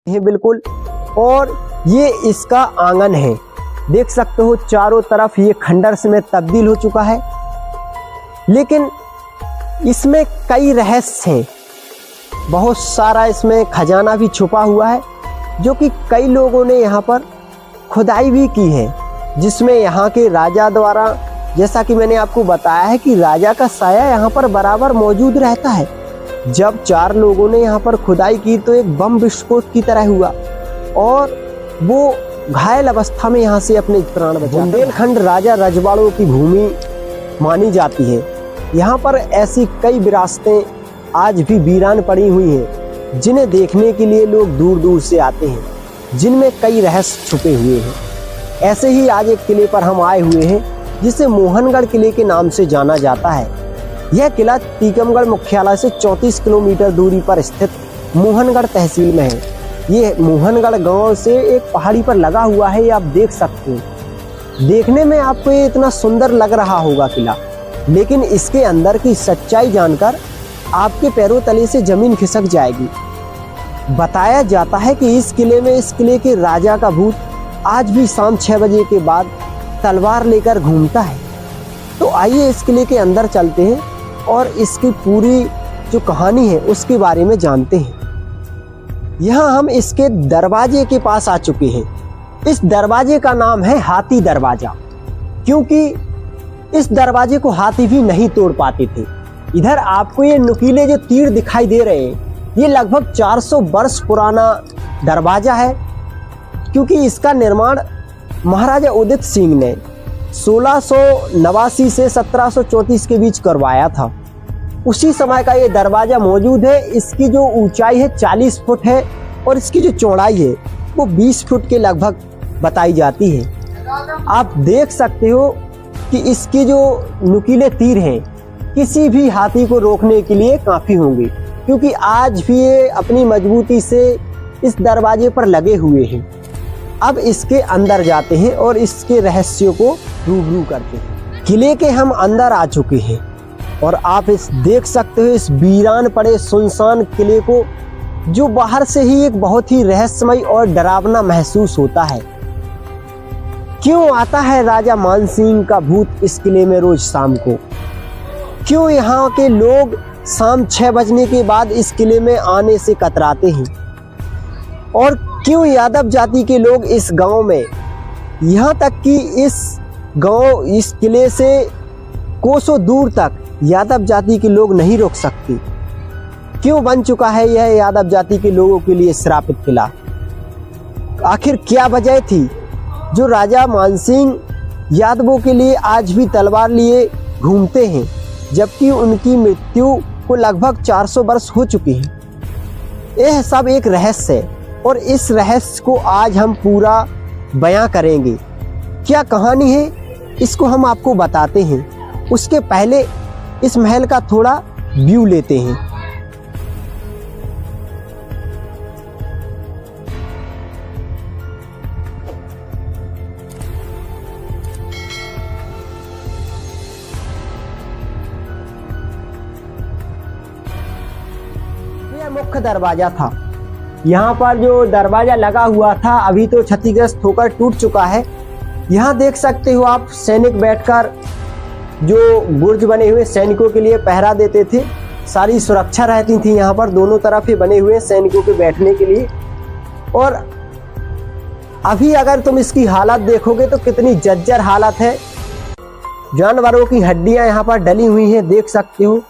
है बिल्कुल। और ये इसका आंगन है, देख सकते हो चारों तरफ ये खंडर में तब्दील हो चुका है। लेकिन इसमें कई रहस्य हैं, बहुत सारा इसमें खजाना भी छुपा हुआ है, जो कि कई लोगों ने यहाँ पर खुदाई भी की है, जिसमें यहाँ के राजा द्वारा, जैसा कि मैंने आपको बताया है कि राजा का साया यहाँ पर बराबर मौजूद रहता है। जब 4 लोगों ने यहाँ पर खुदाई की तो एक बम विस्फोट की तरह हुआ और वो घायल अवस्था में यहाँ से अपने प्राण बचाए। बुंदेलखंड राजा रजवाड़ों की भूमि मानी जाती है। यहाँ पर ऐसी कई विरासतें आज भी वीरान पड़ी हुई हैं, जिन्हें देखने के लिए लोग दूर दूर से आते हैं, जिनमें कई रहस्य छुपे हुए हैं। ऐसे ही आज एक किले पर हम आए हुए हैं, जिसे मोहनगढ़ किले के नाम से जाना जाता है। यह किला टीकमगढ़ मुख्यालय से 34 किलोमीटर दूरी पर स्थित मोहनगढ़ तहसील में है। ये मोहनगढ़ गांव से एक पहाड़ी पर लगा हुआ है, ये आप देख सकते हो। देखने में आपको ये इतना सुंदर लग रहा होगा किला, लेकिन इसके अंदर की सच्चाई जानकर आपके पैरों तले से जमीन खिसक जाएगी। बताया जाता है कि इस किले के राजा का भूत आज भी शाम 6 बजे के बाद तलवार लेकर घूमता है। तो आइए इस किले के अंदर चलते हैं और इसकी पूरी जो कहानी है उसके बारे में जानते हैं। यहाँ हम इसके दरवाजे के पास आ चुके हैं। इस दरवाजे का नाम है हाथी दरवाजा, क्योंकि इस दरवाजे को हाथी भी नहीं तोड़ पाते थे। इधर आपको ये नुकीले जो तीर दिखाई दे रहे हैं, ये लगभग 400 वर्ष पुराना दरवाजा है, क्योंकि इसका निर्माण महाराजा उदित सिंह ने 1689 से 1734 के बीच करवाया था। उसी समय का ये दरवाजा मौजूद है। इसकी जो ऊंचाई है 40 फुट है और इसकी जो चौड़ाई है वो 20 फुट के लगभग बताई जाती है। आप देख सकते हो कि इसके जो नुकीले तीर हैं किसी भी हाथी को रोकने के लिए काफ़ी होंगे, क्योंकि आज भी ये अपनी मजबूती से इस दरवाजे पर लगे हुए हैं। अब इसके अंदर जाते हैं और इसके रहस्यों को रूबरू करते हैं। किले के हम अंदर आ चुके हैं और आप इस देख सकते हो इस वीरान पड़े सुनसान किले को, जो बाहर से ही एक बहुत ही रहस्यमय और डरावना महसूस होता है। क्यों आता है राजा मानसिंह का भूत इस किले में रोज शाम को? क्यों यहाँ के लोग शाम 6 बजने के बाद इस किले में आने से कतराते हैं? और क्यों यादव जाति के लोग इस गांव में, यहाँ तक कि इस किले से कोसों दूर तक यादव जाति के लोग नहीं रोक सकते? क्यों बन चुका है यह यादव जाति के लोगों के लिए श्रापित किला? आखिर क्या वजह थी जो राजा मानसिंह यादवों के लिए आज भी तलवार लिए घूमते हैं, जबकि उनकी मृत्यु को लगभग 400 वर्ष हो चुकी है? यह सब एक रहस्य है और इस रहस्य को आज हम पूरा बयां करेंगे। क्या कहानी है इसको हम आपको बताते हैं। उसके पहले इस महल का थोड़ा व्यू लेते हैं। यह मुख्य दरवाजा था। यहाँ पर जो दरवाजा लगा हुआ था अभी तो क्षतिग्रस्त होकर टूट चुका है। यहाँ देख सकते हो आप सैनिक बैठकर जो बुर्ज बने हुए सैनिकों के लिए पहरा देते थे। सारी सुरक्षा रहती थी यहाँ पर, दोनों तरफ ही बने हुए सैनिकों के बैठने के लिए। और अभी अगर तुम इसकी हालत देखोगे तो कितनी जर्जर हालत है। जानवरों की हड्डियाँ यहाँ पर डली हुई हैं, देख सकते हो।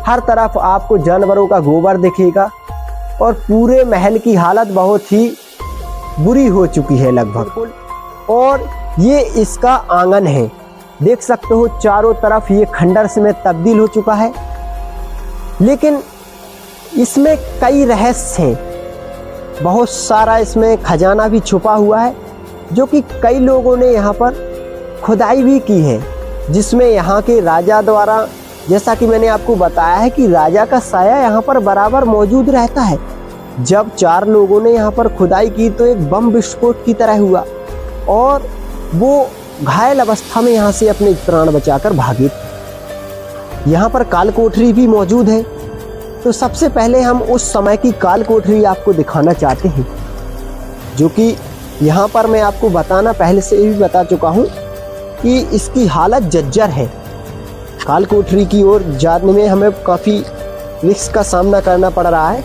हर तरफ आपको जानवरों का गोबर दिखेगा और पूरे महल की हालत बहुत ही बुरी हो चुकी है लगभग। और ये इसका आंगन है, देख सकते हो चारों तरफ ये खंडर में तब्दील हो चुका है। लेकिन इसमें कई रहस्य हैं, बहुत सारा इसमें खजाना भी छुपा हुआ है, जो कि कई लोगों ने यहाँ पर खुदाई भी की है, जिसमें यहाँ के राजा द्वारा, जैसा कि मैंने आपको बताया है कि राजा का साया यहाँ पर बराबर मौजूद रहता है। जब 4 लोगों ने यहाँ पर खुदाई की तो एक बम विस्फोट की तरह हुआ और वो घायल अवस्था में यहाँ से अपने प्राण बचाकर भागे। यहाँ पर काल कोठरी भी मौजूद है। तो सबसे पहले हम उस समय की काल कोठरी आपको दिखाना चाहते हैं। जो कि यहाँ पर मैं आपको बताना पहले से ही बता चुका हूँ कि इसकी हालत जर्जर है। काल कोठरी की ओर जाने में हमें काफ़ी रिस्क का सामना करना पड़ रहा है।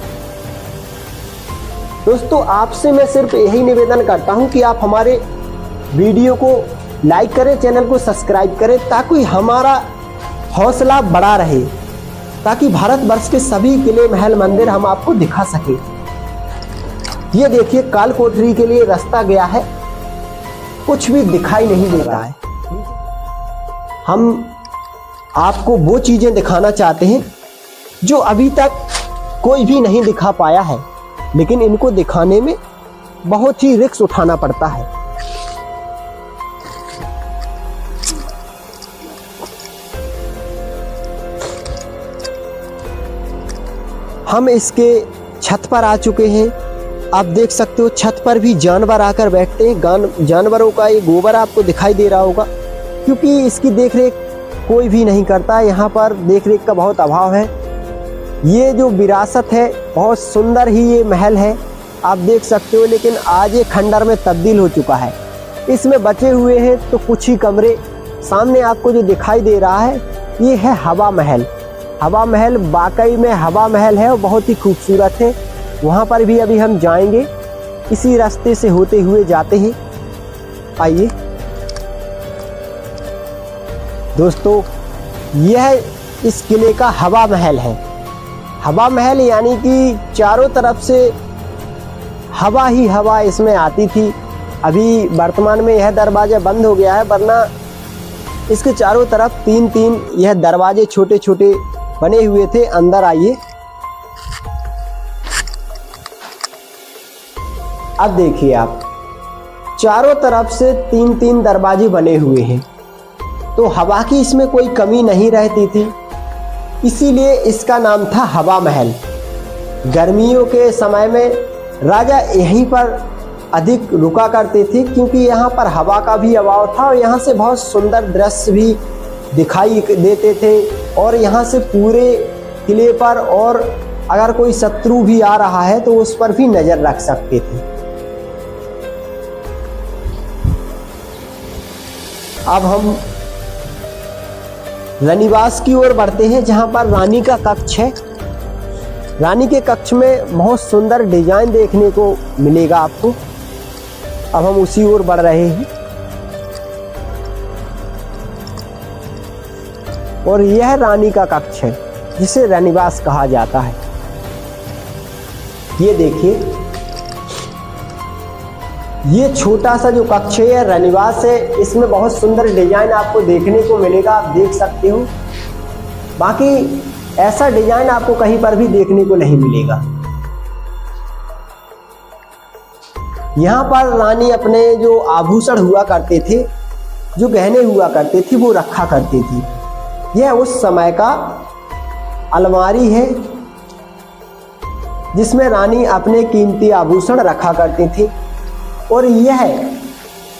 दोस्तों, आपसे मैं सिर्फ यही निवेदन करता हूं कि आप हमारे वीडियो को लाइक करें, चैनल को सब्सक्राइब करें, ताकि हमारा हौसला बढ़ा रहे, ताकि भारतवर्ष के सभी किले, महल, मंदिर हम आपको दिखा सके। ये देखिए, काल कोठरी के लिए रास्ता गया है, कुछ भी दिखाई नहीं देता है। हम आपको वो चीजें दिखाना चाहते हैं जो अभी तक कोई भी नहीं दिखा पाया है, लेकिन इनको दिखाने में बहुत ही रिस्क उठाना पड़ता है। हम इसके छत पर आ चुके हैं। आप देख सकते हो, छत पर भी जानवर आकर बैठते हैं। जानवरों का ये गोबर आपको दिखाई दे रहा होगा, क्योंकि इसकी देखरेख कोई भी नहीं करता। यहाँ पर देखरेख का बहुत अभाव है। ये जो विरासत है, बहुत सुंदर ही ये महल है, आप देख सकते हो, लेकिन आज ये खंडर में तब्दील हो चुका है। इसमें बचे हुए हैं तो कुछ ही कमरे। सामने आपको जो दिखाई दे रहा है, ये है हवा महल। हवा महल वाकई में हवा महल है और बहुत ही खूबसूरत है। वहाँ पर भी अभी हम जाएंगे, इसी रास्ते से होते हुए जाते हैं। आइए दोस्तों, यह इस किले का हवा महल है। हवा महल यानी कि चारों तरफ से हवा ही हवा इसमें आती थी। अभी वर्तमान में यह दरवाजा बंद हो गया है, वरना इसके चारों तरफ तीन तीन यह दरवाजे छोटे छोटे बने हुए थे। अंदर आइए। अब देखिए आप, चारों तरफ से तीन तीन दरवाजे बने हुए हैं, तो हवा की इसमें कोई कमी नहीं रहती थी, इसीलिए इसका नाम था हवा महल। गर्मियों के समय में राजा यहीं पर अधिक रुका करते थे, क्योंकि यहाँ पर हवा का भी अभाव था और यहाँ से बहुत सुंदर दृश्य भी दिखाई देते थे। और यहाँ से पूरे किले पर, और अगर कोई शत्रु भी आ रहा है तो उस पर भी नजर रख सकते थे। अब हम रानीवास की ओर बढ़ते हैं, जहां पर रानी का कक्ष है। रानी के कक्ष में बहुत सुंदर डिजाइन देखने को मिलेगा आपको। अब हम उसी ओर बढ़ रहे हैं और यह रानी का कक्ष है, जिसे रानीवास कहा जाता है। ये देखिए, ये छोटा सा जो कक्ष है रानीवास है, इसमें बहुत सुंदर डिजाइन आपको देखने को मिलेगा, आप देख सकते हो। बाकी ऐसा डिजाइन आपको कहीं पर भी देखने को नहीं मिलेगा। यहाँ पर रानी अपने जो आभूषण हुआ करते थे, जो गहने हुआ करते थे, वो रखा करती थी। यह उस समय का अलमारी है, जिसमें रानी अपने कीमती आभूषण रखा करती थी। और यह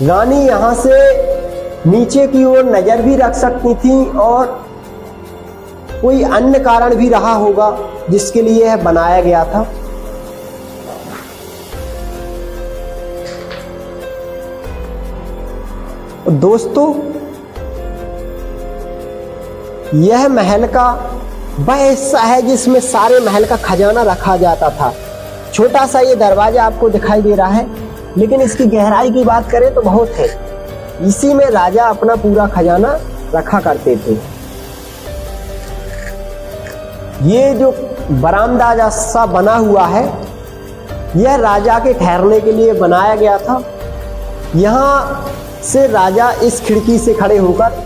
रानी यहाँ से नीचे की ओर नजर भी रख सकती थी, और कोई अन्य कारण भी रहा होगा जिसके लिए यह बनाया गया था। दोस्तों, यह महल का वह हिस्सा है जिसमें सारे महल का खजाना रखा जाता था। छोटा सा ये दरवाजा आपको दिखाई दे रहा है, लेकिन इसकी गहराई की बात करें तो बहुत है। इसी में राजा अपना पूरा खजाना रखा करते थे। ये जो बरामदा जैसा बना हुआ है, यह राजा के ठहरने के लिए बनाया गया था। यहाँ से राजा इस खिड़की से खड़े होकर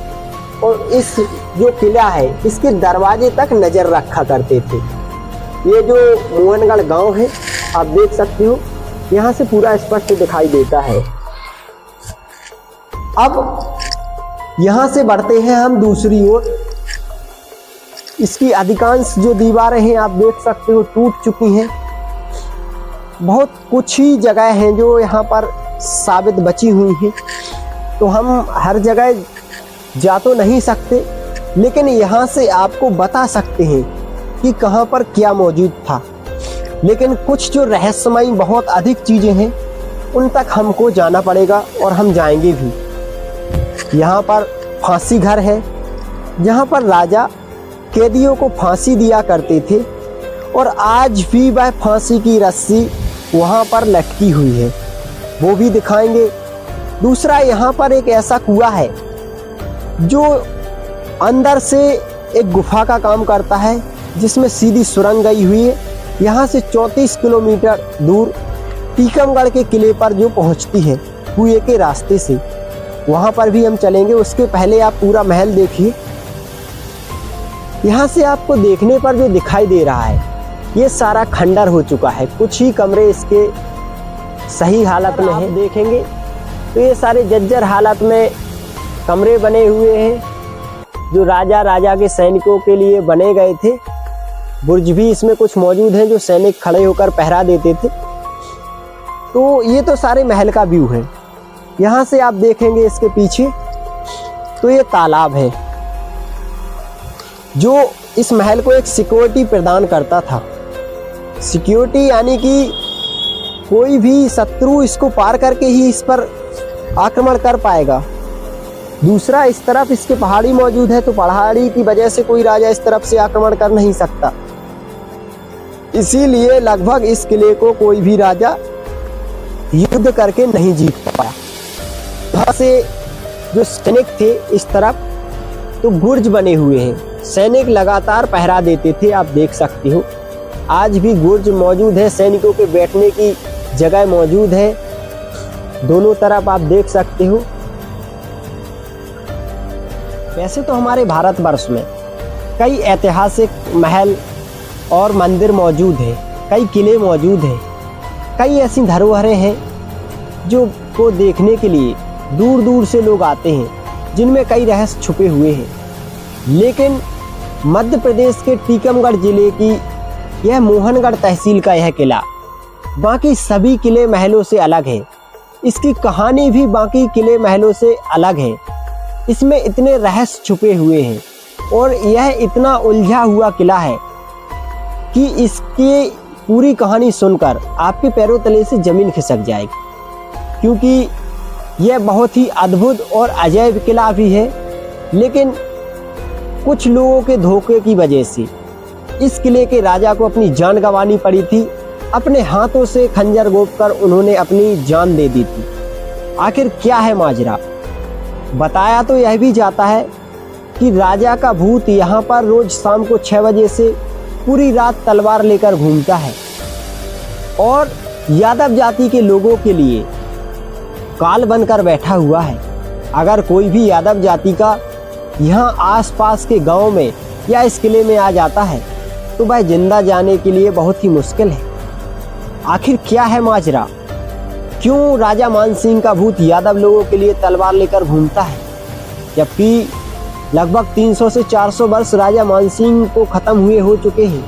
और इस जो किला है, इसके दरवाजे तक नजर रखा करते थे। ये जो मोहनगढ़ गांव है, आप देख सकते हो, यहाँ से पूरा स्पष्ट दिखाई देता है। अब यहाँ से बढ़ते हैं हम दूसरी ओर। इसकी अधिकांश जो दीवारें हैं, आप देख सकते हो, टूट चुकी हैं। बहुत कुछ ही जगह हैं जो यहाँ पर साबित बची हुई हैं, तो हम हर जगह जा तो नहीं सकते, लेकिन यहाँ से आपको बता सकते हैं कि कहाँ पर क्या मौजूद था। लेकिन कुछ जो रहस्यमयी बहुत अधिक चीज़ें हैं, उन तक हमको जाना पड़ेगा और हम जाएंगे भी। यहाँ पर फांसी घर है, जहाँ पर राजा कैदियों को फांसी दिया करते थे और आज भी वह फांसी की रस्सी वहाँ पर लटकी हुई है, वो भी दिखाएंगे। दूसरा, यहाँ पर एक ऐसा कुआं है जो अंदर से एक गुफा का काम करता है, जिसमें सीधी सुरंग गई हुई है। यहाँ से 34 किलोमीटर दूर टीकमगढ़ के किले पर जो पहुँचती है कुएं के रास्ते से, वहाँ पर भी हम चलेंगे। उसके पहले आप पूरा महल देखिए। यहाँ से आपको देखने पर जो दिखाई दे रहा है ये सारा खंडर हो चुका है, कुछ ही कमरे इसके सही हालत में हैं। देखेंगे तो ये सारे जर्जर हालत में कमरे बने हुए हैं जो राजा के सैनिकों के लिए बने गए थे। बुर्ज भी इसमें कुछ मौजूद हैं जो सैनिक खड़े होकर पहरा देते थे। तो ये तो सारे महल का व्यू है। यहाँ से आप देखेंगे इसके पीछे तो ये तालाब है जो इस महल को एक सिक्योरिटी प्रदान करता था। सिक्योरिटी यानी कि कोई भी शत्रु इसको पार करके ही इस पर आक्रमण कर पाएगा। दूसरा, इस तरफ इसके पहाड़ी मौजूद है, तो पहाड़ी की वजह से कोई राजा इस तरफ से आक्रमण कर नहीं सकता। इसीलिए लगभग इस किले को कोई भी राजा युद्ध करके नहीं जीत पाया। वहाँ से जो सैनिक थे इस तरफ तो बुर्ज बने हुए हैं, सैनिक लगातार पहरा देते थे। आप देख सकते हो आज भी बुर्ज मौजूद है, सैनिकों के बैठने की जगह मौजूद है दोनों तरफ, आप देख सकते हो। वैसे तो हमारे भारतवर्ष में कई ऐतिहासिक महल और मंदिर मौजूद हैं, कई किले मौजूद हैं, कई ऐसी धरोहरें हैं जो को देखने के लिए दूर दूर से लोग आते हैं, जिनमें कई रहस्य छुपे हुए हैं। लेकिन मध्य प्रदेश के टीकमगढ़ जिले की यह मोहनगढ़ तहसील का यह किला बाकी सभी किले महलों से अलग है। इसकी कहानी भी बाकी किले महलों से अलग है। इसमें इतने रहस्य छुपे हुए हैं और यह इतना उलझा हुआ किला है कि इसकी पूरी कहानी सुनकर आपके पैरों तले से जमीन खिसक जाएगी, क्योंकि यह बहुत ही अद्भुत और अजैब किला भी है। लेकिन कुछ लोगों के धोखे की वजह से इस किले के राजा को अपनी जान गंवानी पड़ी थी। अपने हाथों से खंजर घोंपकर उन्होंने अपनी जान दे दी थी। आखिर क्या है माजरा? बताया तो यह भी जाता है कि राजा का भूत यहाँ पर रोज शाम को 6 बजे से पूरी रात तलवार लेकर घूमता है और यादव जाति के लोगों के लिए काल बनकर बैठा हुआ है। अगर कोई भी यादव जाति का यहाँ आसपास के गांव में या इस किले में आ जाता है तो वह जिंदा जाने के लिए बहुत ही मुश्किल है। आखिर क्या है माजरा? क्यों राजा मानसिंह का भूत यादव लोगों के लिए तलवार लेकर घूमता है, जबकि लगभग 300 से 400 वर्ष राजा मानसिंह को खत्म हुए हो चुके हैं,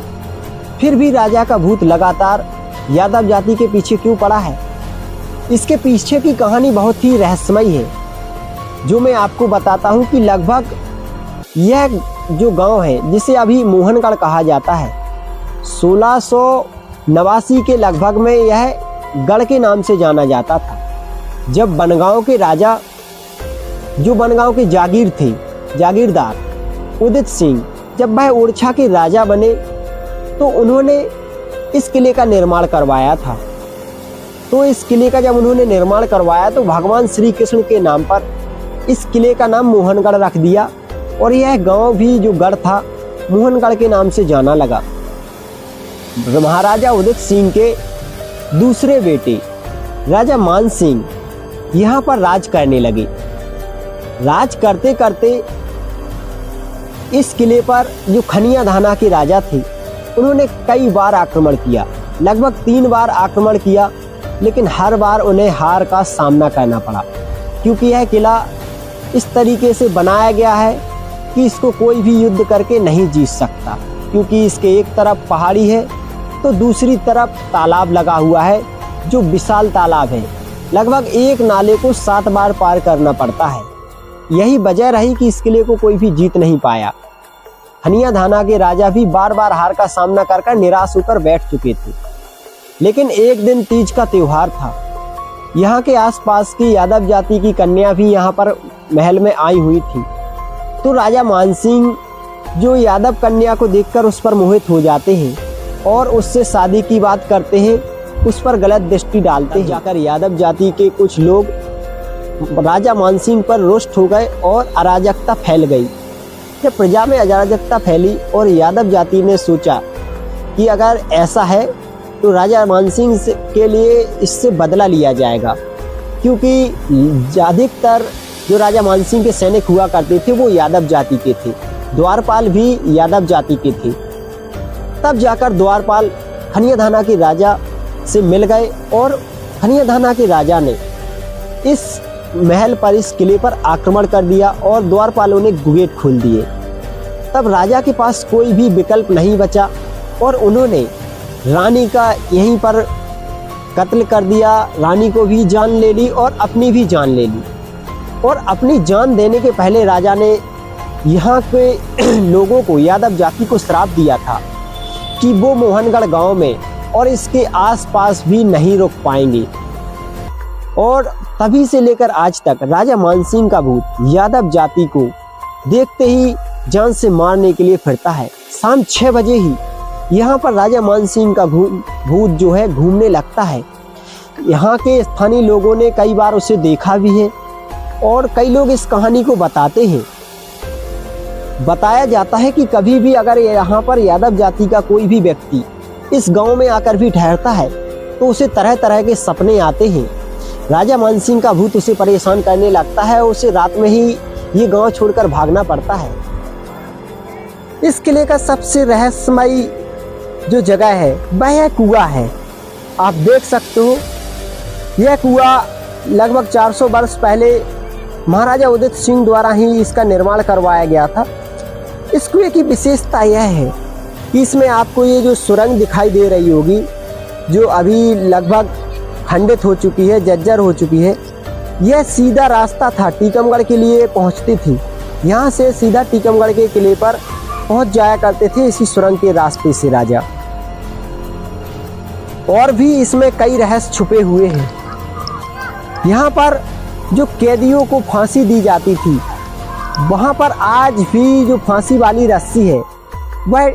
फिर भी राजा का भूत लगातार यादव जाति के पीछे क्यों पड़ा है? इसके पीछे की कहानी बहुत ही रहस्यमयी है, जो मैं आपको बताता हूँ कि लगभग यह जो गांव है जिसे अभी मोहनगढ़ कहा जाता है, 1689 के लगभग में यह गढ़ के नाम से जाना जाता था। जब बनगांव के राजा, जो बनगांव के जागीरदार उदित सिंह, जब वह ओरछा के राजा बने तो उन्होंने इस किले का निर्माण करवाया था। तो इस किले का जब उन्होंने निर्माण करवाया तो भगवान श्री कृष्ण के नाम पर इस किले का नाम मोहनगढ़ रख दिया और यह गांव भी जो गढ़ था मोहनगढ़ के नाम से जाना लगा। महाराजा उदित सिंह के दूसरे बेटे राजा मान सिंह यहाँ पर राज करने लगे। राज करते करते इस किले पर जो खनिया धाना के राजा थे उन्होंने कई बार आक्रमण किया, लगभग 3 बार आक्रमण किया, लेकिन हर बार उन्हें हार का सामना करना पड़ा, क्योंकि यह किला इस तरीके से बनाया गया है कि इसको कोई भी युद्ध करके नहीं जीत सकता, क्योंकि इसके एक तरफ पहाड़ी है तो दूसरी तरफ तालाब लगा हुआ है जो विशाल तालाब है। लगभग एक नाले को 7 बार पार करना पड़ता है। यही वजह रही कि इस किले को कोई भी जीत नहीं पाया। खनिया धाना के राजा भी बार बार हार का सामना कर निराश होकर बैठ चुके थे। लेकिन एक दिन तीज का त्योहार था यहाँ के आसपास की यादव जाति की कन्या भी यहाँ पर महल में आई हुई थी। तो राजा मानसिंह जो यादव कन्या को देखकर उस पर मोहित हो जाते हैं और उससे शादी की बात करते हैं, उस पर गलत दृष्टि डालते हैं। जाकर यादव जाति के कुछ लोग राजा मानसिंह पर रुष्ट हो गए और अराजकता फैल गई। जब प्रजा में अराजकता फैली और यादव जाति ने सोचा कि अगर ऐसा है तो राजा मानसिंह के लिए इससे बदला लिया जाएगा, क्योंकि अधिकतर जो राजा मानसिंह के सैनिक हुआ करते थे वो यादव जाति के थे, द्वारपाल भी यादव जाति के थे। तब जाकर द्वारपाल खनियाधाना के राजा से मिल गए और खनियाधाना के राजा ने इस महल पर, इस किले पर आक्रमण कर दिया और द्वारपालों ने गेट खोल दिए। तब राजा के पास कोई भी विकल्प नहीं बचा और उन्होंने रानी का यहीं पर कत्ल कर दिया। रानी को भी जान ले ली और अपनी भी जान ले ली। और अपनी जान देने के पहले राजा ने यहाँ के लोगों को, यादव जाति को श्राप दिया था कि वो मोहनगढ़ गांव में और इसके आसपास भी नहीं रुक पाएंगे। और तभी से लेकर आज तक राजा मानसिंह का भूत यादव जाति को देखते ही जान से मारने के लिए फिरता है। शाम 6 बजे ही यहाँ पर राजा मानसिंह का भूत जो है घूमने लगता है। यहाँ के स्थानीय लोगों ने कई बार उसे देखा भी है और कई लोग इस कहानी को बताते हैं। बताया जाता है कि कभी भी अगर यहाँ पर यादव जाति का कोई भी व्यक्ति इस गांव में आकर भी ठहरता है तो उसे तरह तरह के सपने आते हैं। राजा मानसिंह का भूत उसे परेशान करने लगता है और उसे रात में ही ये गांव छोड़कर भागना पड़ता है। इस किले का सबसे रहस्यमयी जो जगह है वह यह कुआं है। आप देख सकते हो यह कुआं लगभग 400 वर्ष पहले महाराजा उदित सिंह द्वारा ही इसका निर्माण करवाया गया था। इस कुएं की विशेषता यह है कि इसमें आपको ये जो सुरंग दिखाई दे रही होगी, जो अभी लगभग खंडित हो चुकी है, जर्जर हो चुकी है, यह सीधा रास्ता था टीकमगढ़ के लिए पहुंचती थी। यहाँ से सीधा टीकमगढ़ के किले पर पहुंच जाया करते थे इसी सुरंग के रास्ते से राजा। और भी इसमें कई रहस्य छुपे हुए हैं। यहाँ पर जो कैदियों को फांसी दी जाती थी, वहाँ पर आज भी जो फांसी वाली रस्सी है वह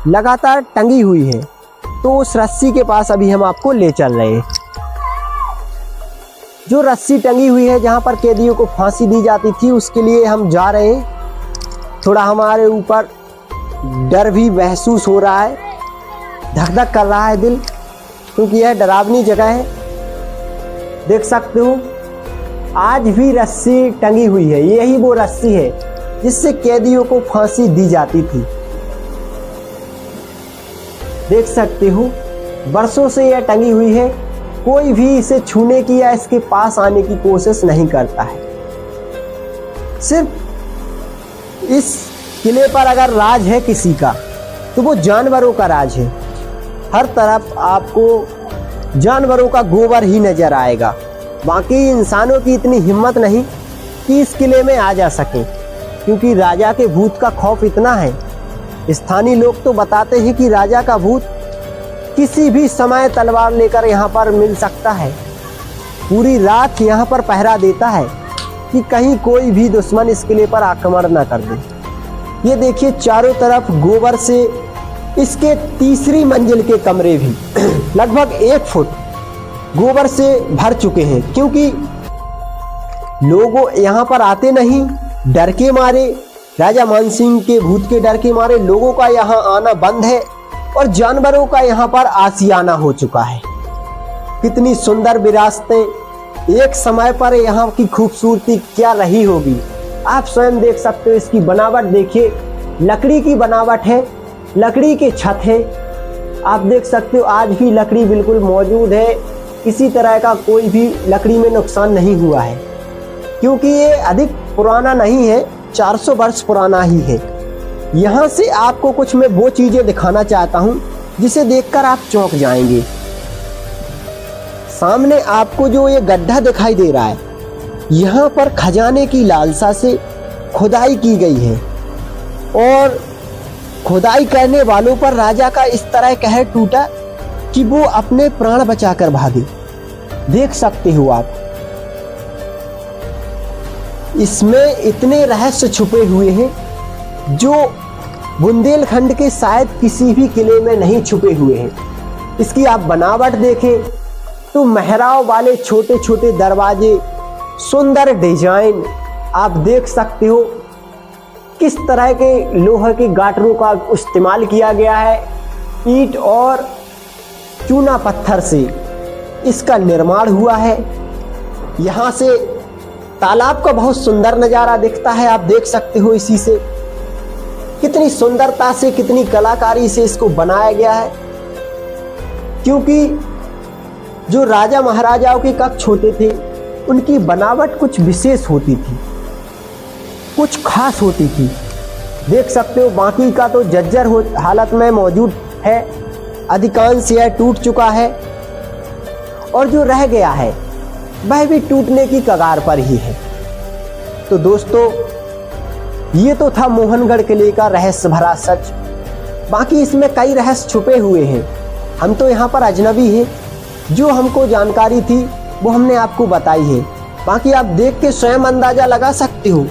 लगातार टंगी हुई है। तो उस रस्सी के पास अभी हम आपको ले चल रहे हैं। जो रस्सी टंगी हुई है जहाँ पर कैदियों को फांसी दी जाती थी, उसके लिए हम जा रहे हैं। थोड़ा हमारे ऊपर डर भी महसूस हो रहा है, धक धक कर रहा है दिल, क्योंकि यह डरावनी जगह है। देख सकते हो आज भी रस्सी टंगी हुई है। यही वो रस्सी है जिससे कैदियों को फांसी दी जाती थी। देख सकते हो वर्षों से यह टंगी हुई है। कोई भी इसे छूने की या इसके पास आने की कोशिश नहीं करता है। सिर्फ इस किले पर अगर राज है किसी का तो वो जानवरों का राज है। हर तरफ आपको जानवरों का गोबर ही नजर आएगा। बाकी इंसानों की इतनी हिम्मत नहीं कि इस किले में आ जा सके, क्योंकि राजा के भूत का खौफ इतना है। स्थानीय लोग तो बताते हैं कि राजा का भूत किसी भी समय तलवार लेकर यहाँ पर मिल सकता है। पूरी रात यहाँ पर पहरा देता है कि कहीं कोई भी दुश्मन इस किले पर आक्रमण न कर दे। ये देखिए चारों तरफ गोबर से इसके तीसरी मंजिल के कमरे भी लगभग 1 फुट गोबर से भर चुके हैं, क्योंकि लोग यहाँ पर आते नहीं, डर के मारे, राजा मानसिंह के भूत के डर के मारे लोगों का यहाँ आना बंद है और जानवरों का यहाँ पर आशियाना हो चुका है। कितनी सुंदर विरासतें, एक समय पर यहाँ की खूबसूरती क्या रही होगी आप स्वयं देख सकते हो। इसकी बनावट देखिए, लकड़ी की बनावट है, लकड़ी के छत है। आप देख सकते हो आज भी लकड़ी बिल्कुल मौजूद है। किसी तरह का कोई भी लकड़ी में नुकसान नहीं हुआ है, क्योंकि ये अधिक पुराना नहीं है, 400 वर्ष पुराना ही है। यहाँ से आपको कुछ मैं वो चीजें दिखाना चाहता हूँ जिसे देखकर आप चौंक जाएंगे। सामने आपको जो ये गड्ढा दिखाई दे रहा है, यहाँ पर खजाने की लालसा से खुदाई की गई है और खुदाई करने वालों पर राजा का इस तरह कहर टूटा कि वो अपने प्राण बचाकर भागे। देख सकते हो आप, इसमें इतने रहस्य छुपे हुए हैं जो बुंदेलखंड के शायद किसी भी किले में नहीं छुपे हुए हैं। इसकी आप बनावट देखें तो मेहराब वाले छोटे छोटे दरवाजे, सुंदर डिजाइन आप देख सकते हो। किस तरह के लोहे के गाटरों का इस्तेमाल किया गया है, ईंट और चूना पत्थर से इसका निर्माण हुआ है। यहाँ से तालाब का बहुत सुंदर नज़ारा दिखता है, आप देख सकते हो। इसी से कितनी सुंदरता से, कितनी कलाकारी से इसको बनाया गया है, क्योंकि जो राजा महाराजाओं के कक्ष होते थे उनकी बनावट कुछ विशेष होती थी, कुछ खास होती थी। देख सकते हो बाकी का तो जर्जर हालत में मौजूद है, अधिकांश यह टूट चुका है और जो रह गया है वह भी टूटने की कगार पर ही है। तो दोस्तों, ये तो था मोहनगढ़ किले का रहस्य भरा सच। बाकी इसमें कई रहस्य छुपे हुए हैं, हम तो यहाँ पर अजनबी हैं, जो हमको जानकारी थी वो हमने आपको बताई है। बाकी आप देख के स्वयं अंदाजा लगा सकते हो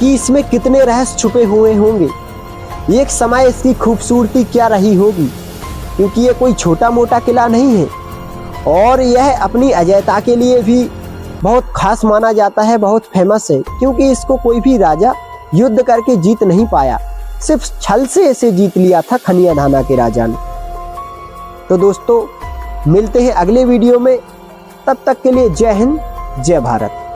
कि इसमें कितने रहस्य छुपे हुए होंगे, एक समय इसकी खूबसूरती क्या रही होगी, क्योंकि ये कोई छोटा मोटा किला नहीं है और यह अपनी अजयता के लिए भी बहुत खास माना जाता है, बहुत फेमस है, क्योंकि इसको कोई भी राजा युद्ध करके जीत नहीं पाया, सिर्फ छल से इसे जीत लिया था खनिया धाना के राजा ने। तो दोस्तों, मिलते हैं अगले वीडियो में, तब तक के लिए जय हिंद, जय भारत।